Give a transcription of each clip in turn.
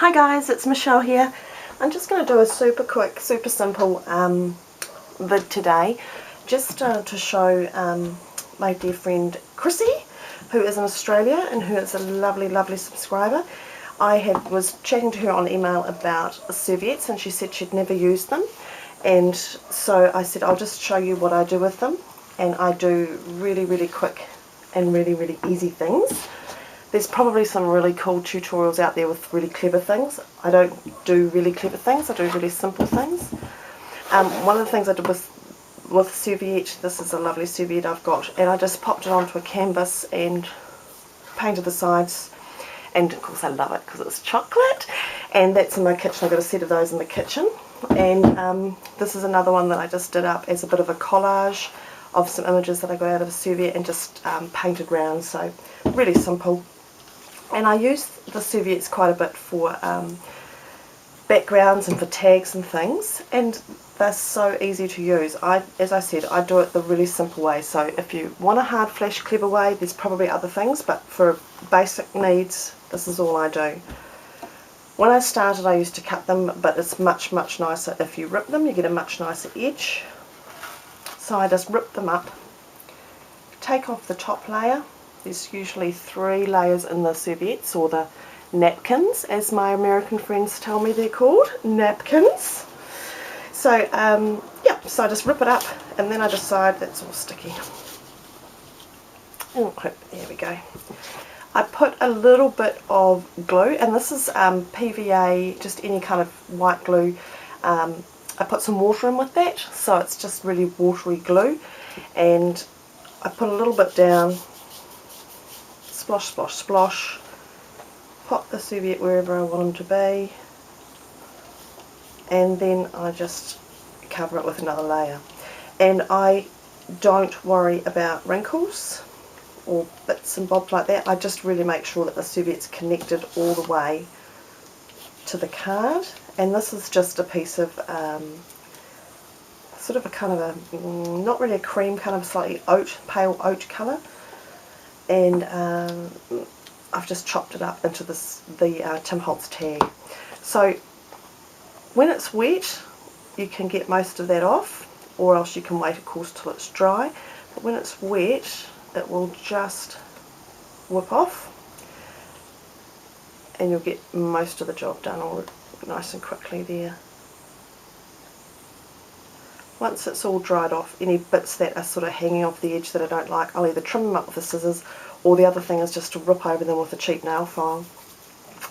Hi guys, it's Michelle here. I'm just going to do a super quick, super simple vid today, just to show my dear friend Chrissy, who is in Australia and who is a lovely, lovely subscriber. I was chatting to her on email about serviettes and she said she'd never used them, and so I said I'll just show you what I do with them, and I do really, really quick and really, really easy things. There's probably some really cool tutorials out there with really clever things. I don't do really clever things, I do really simple things. One of the things I did with serviette, this is a lovely serviette I've got, and I just popped it onto a canvas and painted the sides, and of course I love it because it's chocolate, and that's in my kitchen. I've got a set of those in the kitchen, and this is another one that I just did up as a bit of a collage of some images that I got out of a serviette and just painted round, so really simple. And I use the serviettes quite a bit for backgrounds and for tags and things, and they're so easy to use. As I said, I do it the really simple way, so if you want a hard flash clever way, there's probably other things, but for basic needs, this is all I do. When I started I used to cut them, but it's much, much nicer if you rip them. You get a much nicer edge. So I just rip them up, take off the top layer. There's usually 3 layers in the serviettes, or the napkins, as my American friends tell me they're called, napkins. So yeah, so I just rip it up, and then I decide that's all sticky. Oh, there we go. I put a little bit of glue, and this is PVA, just any kind of white glue. I put some water in with that, so it's just really watery glue, and I put a little bit down. Splosh, splosh, splosh, pop the serviette wherever I want them to be, and then I just cover it with another layer. And I don't worry about wrinkles or bits and bobs like that. I just really make sure that the serviette's connected all the way to the card. And this is just a piece of sort of a kind of a, not really a cream, kind of slightly pale oat colour. And I've just chopped it up into the Tim Holtz tag. So when it's wet, you can get most of that off, or else you can wait, of course, till it's dry. But when it's wet, it will just whip off, and you'll get most of the job done all nice and quickly there. Once it's all dried off, any bits that are sort of hanging off the edge that I don't like, I'll either trim them up with the scissors, or the other thing is just to rip over them with a cheap nail file.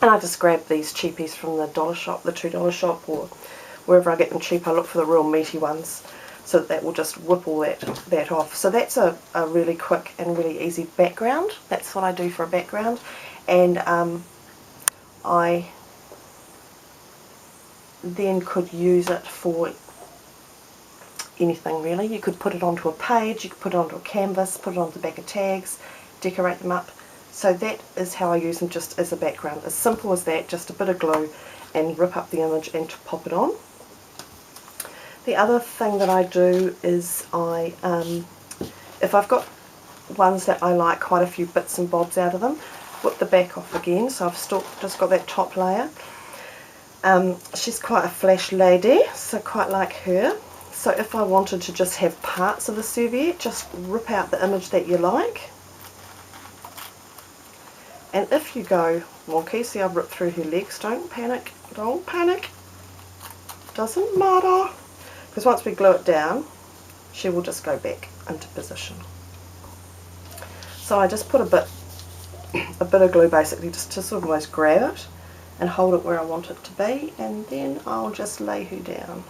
And I just grab these cheapies from the dollar shop, the $2 shop, or wherever I get them cheap. I look for the real meaty ones, so that will just whip all that off. So that's a really quick and really easy background. That's what I do for a background. And I then could use it for anything really. You could put it onto a page, you could put it onto a canvas, put it onto the back of tags, decorate them up. So that is how I use them, just as a background. As simple as that, just a bit of glue and rip up the image and pop it on. The other thing that I do is if I've got ones that I like quite a few bits and bobs out of them, whip the back off again, so I've still just got that top layer. She's quite a flash lady, so quite like her. So if I wanted to just have parts of the serviette, just rip out the image that you like. And if you go wonky, see I've ripped through her legs, don't panic, don't panic. Doesn't matter. Because once we glue it down, she will just go back into position. So I just put a bit of glue basically, just to sort of almost grab it and hold it where I want it to be, and then I'll just lay her down.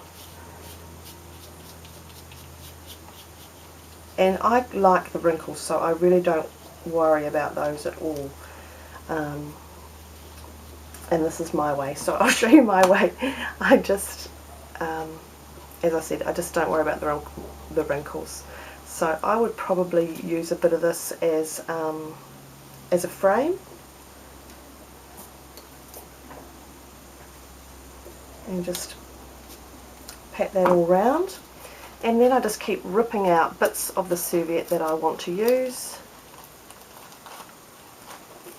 And I like the wrinkles, so I really don't worry about those at all. And this is my way, so I'll show you my way. I just, as I said, I just don't worry about the wrinkles. So I would probably use a bit of this as a frame. And just pat that all round. And then I just keep ripping out bits of the serviette that I want to use.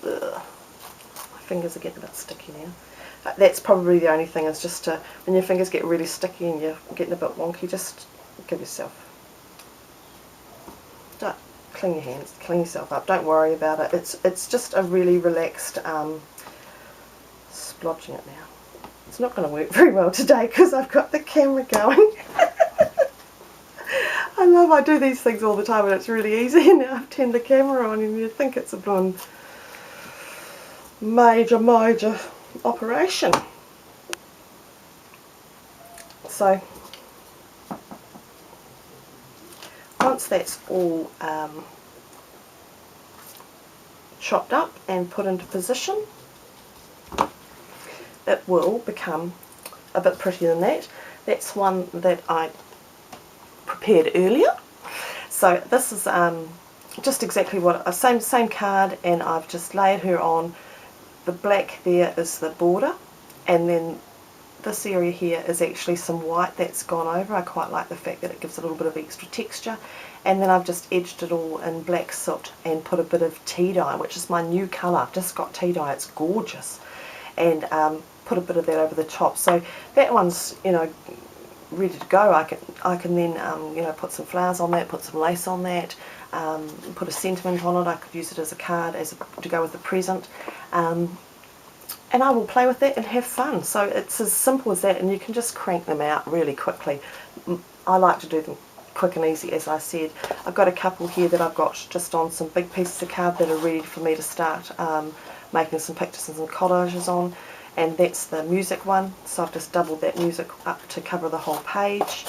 Ugh. My fingers are getting a bit sticky now. That's probably the only thing, is just to, when your fingers get really sticky and you're getting a bit wonky, just give yourself, don't clean your hands, clean yourself up, don't worry about it. It's just a really relaxed, splodging it now. It's not going to work very well today because I've got the camera going. I do these things all the time and it's really easy, and now I've turned the camera on and you think it's a major operation. So once that's all chopped up and put into position, it will become a bit prettier than that. That's one that I prepared earlier. So this is just exactly what, same card, and I've just layered her on. The black there is the border, and then this area here is actually some white that's gone over. I quite like the fact that it gives a little bit of extra texture. And then I've just edged it all in black soot and put a bit of tea dye, which is my new colour. I've just got tea dye, it's gorgeous. And put a bit of that over the top. So that one's, you know, ready to go. I can then you know, put some flowers on that, put some lace on that, put a sentiment on it. I could use it as a card, to go with a present, and I will play with that and have fun. So it's as simple as that, and you can just crank them out really quickly. I like to do them quick and easy, as I said. I've got a couple here that I've got just on some big pieces of card that are ready for me to start making some pictures and some collages on. And that's the music one, so I've just doubled that music up to cover the whole page.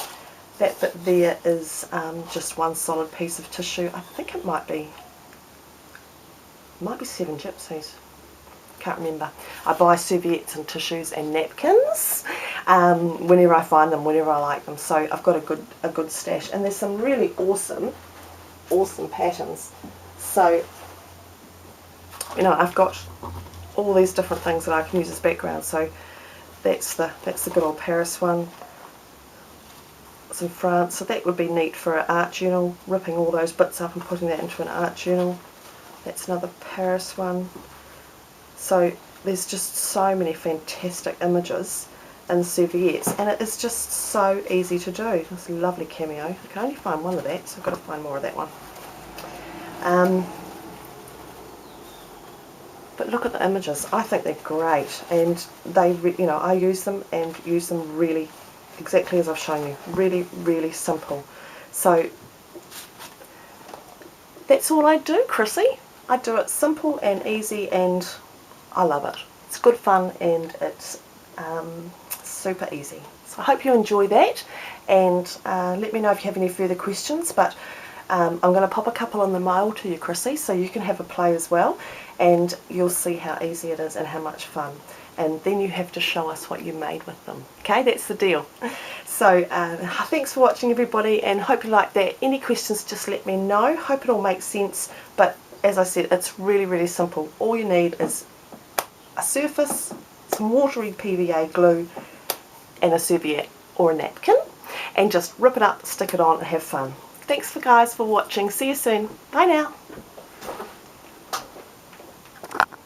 That bit there is just one solid piece of tissue. I think it might be 7 gypsies. Can't remember. I buy serviettes and tissues and napkins whenever I find them, whenever I like them. So I've got a good stash, and there's some really awesome patterns. So, you know, I've got all these different things that I can use as background. So that's the good old Paris one. It's in France, so that would be neat for an art journal, ripping all those bits up and putting that into an art journal. That's another Paris one. So there's just so many fantastic images in serviettes, and it is just so easy to do. This lovely cameo. I can only find one of that, so I've got to find more of that one. But look at the images. I think they're great, and they, you know, I use them and use them really exactly as I've shown you. Really, really simple. So that's all I do, Chrissy. I do it simple and easy, and I love it. It's good fun, and it's super easy. So I hope you enjoy that, and let me know if you have any further questions. But I'm going to pop a couple in the mail to you, Chrissy, so you can have a play as well, and you'll see how easy it is and how much fun. And then you have to show us what you made with them. Okay, that's the deal. So thanks for watching, everybody, and hope you like that. Any questions, just let me know. Hope it all makes sense. But as I said, it's really, really simple. All you need is a surface, some watery PVA glue, and a serviette or a napkin, and just rip it up, stick it on, and have fun. Thanks guys for watching. See you soon. Bye now.